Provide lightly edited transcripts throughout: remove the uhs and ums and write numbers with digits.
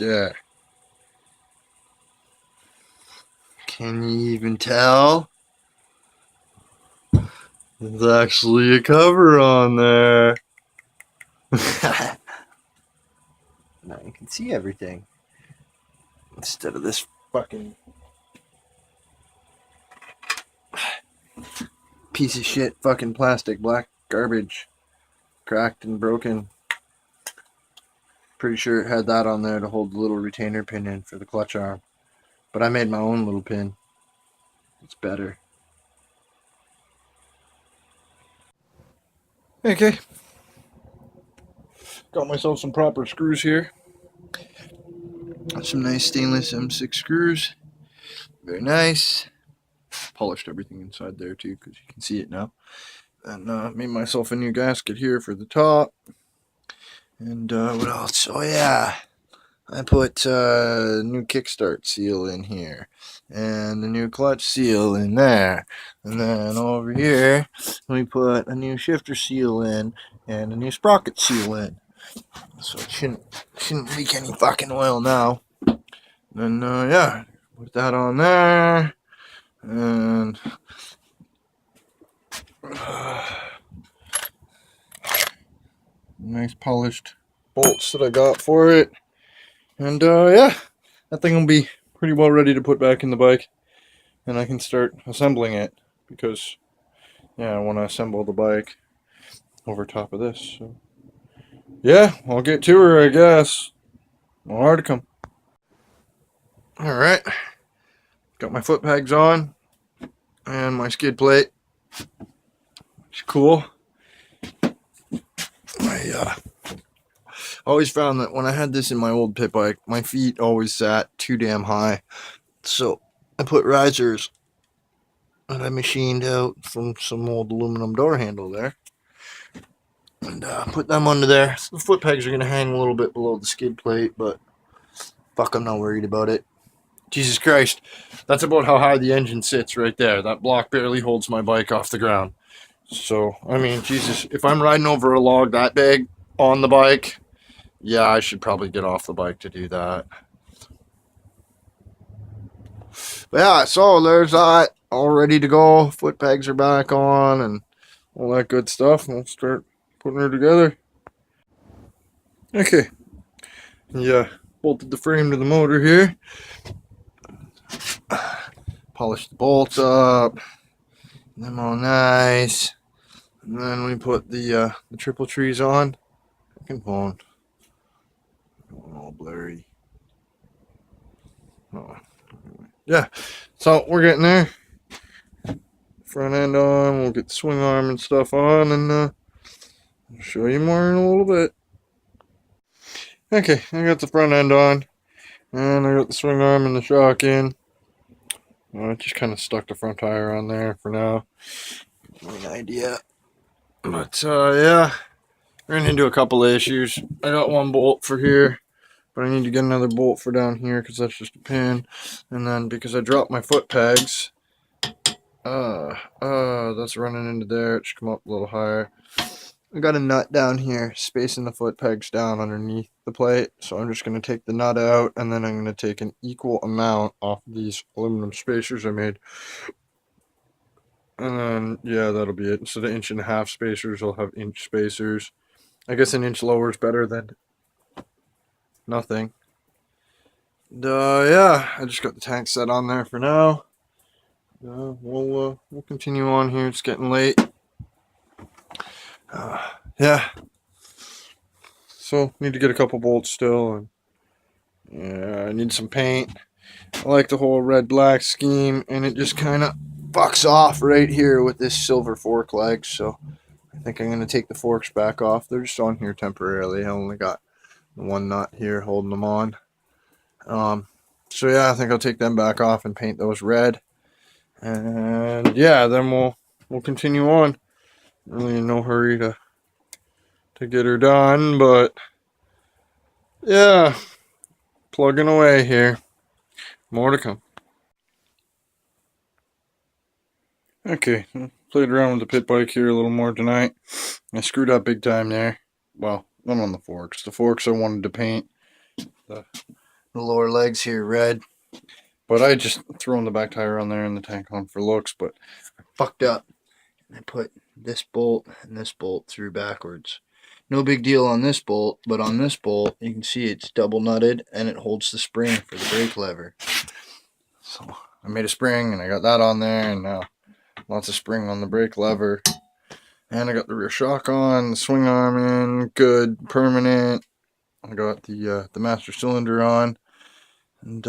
there. Can you even tell? There's actually a cover on there. Now you can see everything. Instead of this fucking piece of shit fucking plastic black garbage. Cracked and broken. Pretty sure it had that on there to hold the little retainer pin in for the clutch arm. But I made my own little pin. It's better. Okay. Got myself some proper screws here. Some nice stainless M6 screws. Very nice. Polished everything inside there too, because you can see it now. And made myself a new gasket here for the top. And what else? Oh yeah, I put a new kickstart seal in here. And a new clutch seal in there. And then over here, we put a new shifter seal in. And a new sprocket seal in. So it shouldn't leak any fucking oil now. And yeah, put that on there. And nice polished bolts that I got for it. And yeah, that thing will be pretty well ready to put back in the bike. And I can start assembling it. Because, yeah, I want to assemble the bike over top of this. So, yeah, I'll get to her, I guess. More to come. Alright. Got my foot pegs on. And my skid plate. It's cool. I always found that when I had this in my old pit bike, my feet always sat too damn high. So I put risers that I machined out from some old aluminum door handle there. And put them under there. So the foot pegs are going to hang a little bit below the skid plate, but fuck, I'm not worried about it. Jesus Christ. That's about how high the engine sits right there. That block barely holds my bike off the ground. So, I mean, Jesus, if I'm riding over a log that big on the bike, yeah, I should probably get off the bike to do that. But yeah, so there's that. All ready to go. Foot pegs are back on and all that good stuff. We'll start putting her together. Okay. Yeah, bolted the frame to the motor here. Polished the bolts up. Them all nice. And then we put the triple trees on. Fucking phone. All blurry. Oh. Yeah, so we're getting there. Front end on, we'll get the swing arm and stuff on, and I'll show you more in a little bit. Okay, I got the front end on, and I got the swing arm and the shock in. I just kind of stuck the front tire on there for now. Give me an idea. But yeah, ran into a couple of issues. I got one bolt for here. But I need to get another bolt for down here because that's just a pin. And then because I dropped my foot pegs, that's running into there. It should come up a little higher. I got a nut down here, spacing the foot pegs down underneath the plate. So I'm just going to take the nut out, and then I'm going to take an equal amount off of these aluminum spacers I made. And then, yeah, that'll be it. Instead of 1.5 inch spacers, I'll have inch spacers. I guess an inch lower is better than nothing. And, yeah, I just got the tank set on there for now. We'll continue on here. It's getting late. Yeah. So need to get a couple bolts still, and yeah, I need some paint. I like the whole red-black scheme, and it just kind of fucks off right here with this silver fork leg. So I think I'm going to take the forks back off. They're just on here temporarily. I only got one nut here holding them on. So yeah, I think I'll take them back off and paint those red. And yeah, then we'll continue on. Really in no hurry to get her done, but yeah, plugging away here. More to come. Okay, played around with the pit bike here a little more tonight. I screwed up big time there. Well, not on the forks. The forks I wanted to paint The lower legs here red. But I just thrown the back tire on there and the tank on for looks, but I fucked up. And I put this bolt and this bolt through backwards. No big deal on this bolt, but on this bolt, you can see it's double nutted and it holds the spring for the brake lever. So I made a spring and I got that on there, and now lots of spring on the brake lever. And I got the rear shock on, the swing arm in, good, permanent. I got the master cylinder on, and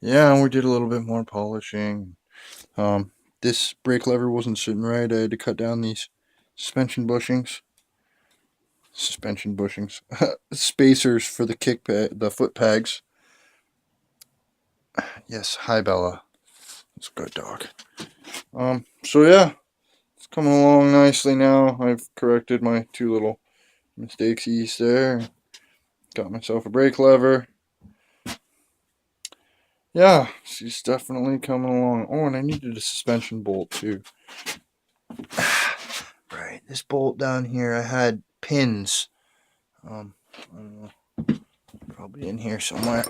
yeah, we did a little bit more polishing. This brake lever wasn't sitting right. I had to cut down these suspension bushings, spacers for the the foot pegs. Yes, hi Bella. It's a good dog. So yeah, it's coming along nicely now. I've corrected my 2 little mistakes there. Got myself a brake lever. Yeah, she's definitely coming along. Oh, and I needed a suspension bolt too. Right, this bolt down here, I had pins. I don't know, probably in here somewhere.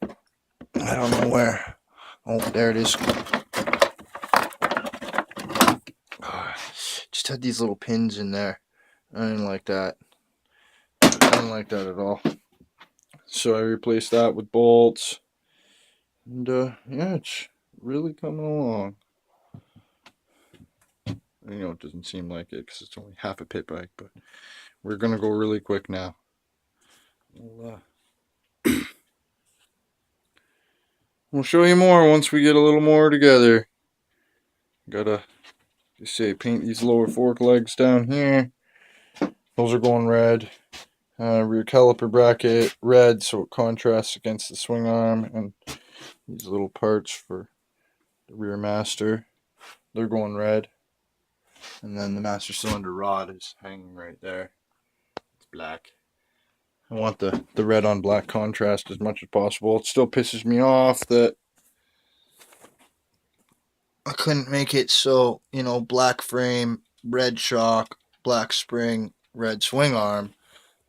I don't know where. Oh, there it is. Just had these little pins in there. I didn't like that. I didn't like that at all. So I replaced that with bolts. And yeah, it's really coming along. You know, it doesn't seem like it because it's only half a pit bike, but we're going to go really quick now. We'll show you more once we get a little more together. Gotta, just say, paint these lower fork legs down here. Those are going red. Rear caliper bracket red, so it contrasts against the swing arm, and these little parts for the rear master, they're going red. And then the master cylinder rod is hanging right there. It's black. I want the red on black contrast as much as possible. It still pisses me off that I couldn't make it so, you know, black frame, red shock, black spring, red swing arm.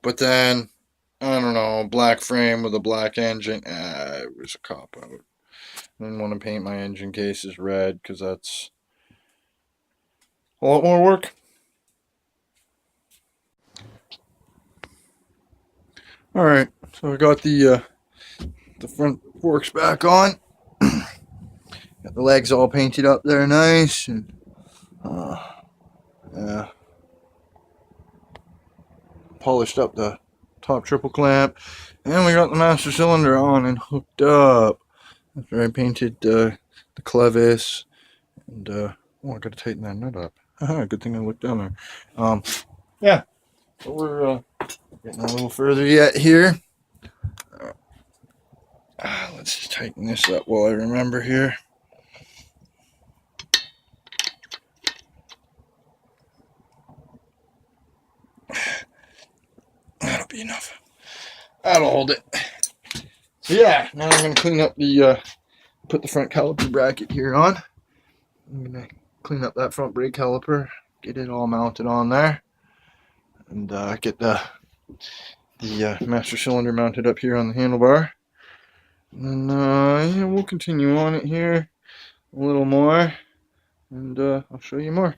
But then, I don't know, black frame with a black engine. It was a cop out. I didn't want to paint my engine cases red because that's a lot more work. Alright, so I got the front forks back on. Got the legs all painted up there nice, and yeah, polished up the top triple clamp, and we got the master cylinder on and hooked up after I painted the clevis, and oh, I gotta tighten that nut up. Good thing I looked down there. Yeah, so we're getting a little further yet here. Let's just tighten this up while I remember here. That'll be enough. That'll hold it. So yeah, now I'm going to clean up put the front caliper bracket here on. I'm going to clean up that front brake caliper, get it all mounted on there, and get the master cylinder mounted up here on the handlebar. And then yeah, we'll continue on it here a little more, and I'll show you more.